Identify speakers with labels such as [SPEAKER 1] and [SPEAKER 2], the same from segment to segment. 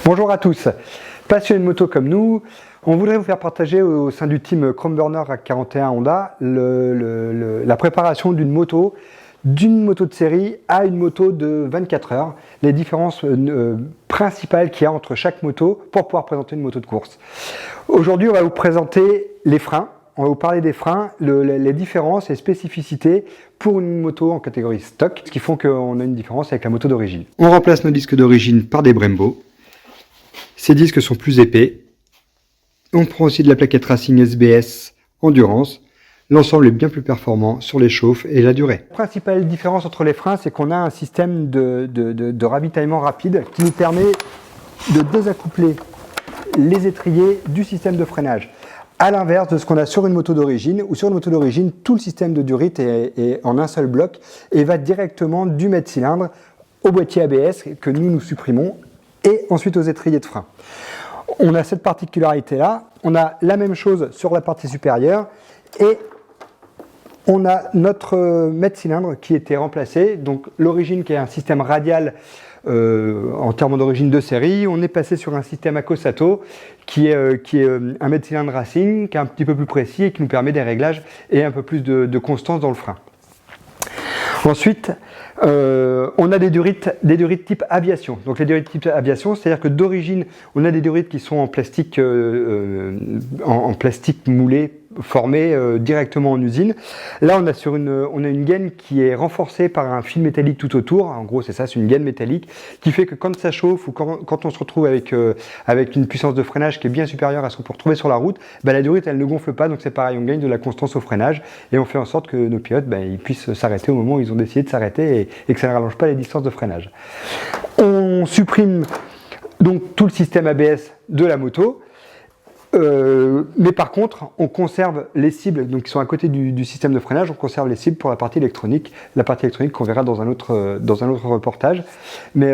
[SPEAKER 1] Bonjour à tous, passionnés de moto comme nous, on voudrait vous faire partager au sein du team Chrome Burner RAK 41 Honda la préparation d'une moto de série à une moto de 24 heures, les différences principales qu'il y a entre chaque moto pour pouvoir présenter une moto de course. Aujourd'hui, on va vous présenter les freins. On va vous parler des freins, les différences et spécificités pour une moto en catégorie stock, ce qui font qu'on a une différence avec la moto d'origine. On remplace nos disques d'origine par des Brembo. Ces disques sont plus épais. On prend aussi de la plaquette Racing SBS Endurance. L'ensemble est bien plus performant sur les chauffes et la durée. La principale différence entre les freins, c'est qu'on a un système de ravitaillement rapide qui nous permet de désaccoupler les étriers du système de freinage. À l'inverse de ce qu'on a sur une moto d'origine, où sur une moto d'origine, tout le système de durite est en un seul bloc et va directement du mètre-cylindre au boîtier ABS que nous supprimons et ensuite aux étriers de frein. On a cette particularité-là, on a la même chose sur la partie supérieure et on a notre mètre-cylindre qui était remplacé, donc l'origine qui est un système radial en termes d'origine de série, on est passé sur un système Akosato qui est un mètre-cylindre Racing, qui est un petit peu plus précis et qui nous permet des réglages et un peu plus de constance dans le frein. Ensuite, on a des durites type aviation. Donc les durites type aviation, c'est-à-dire que d'origine, on a des durites qui sont en plastique, en plastique moulé, formé directement en usine. Là, on a une gaine qui est renforcée par un fil métallique tout autour. En gros, c'est ça, c'est une gaine métallique qui fait que quand ça chauffe ou quand on se retrouve avec une puissance de freinage qui est bien supérieure à ce qu'on peut retrouver sur la route, la durite, elle ne gonfle pas. Donc c'est pareil, on gagne de la constance au freinage et on fait en sorte que nos pilotes ils puissent s'arrêter au moment où ils ont décidé de s'arrêter et que ça ne rallonge pas les distances de freinage. On supprime donc tout le système ABS de la moto. Mais par contre, on conserve les cibles donc, qui sont à côté du système de freinage, on conserve les cibles pour la partie électronique qu'on verra dans un autre reportage. Mais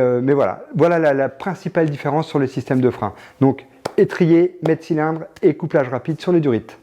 [SPEAKER 1] voilà la principale différence sur les systèmes de frein. Donc étrier, mètre-cylindre et couplage rapide sur les durites.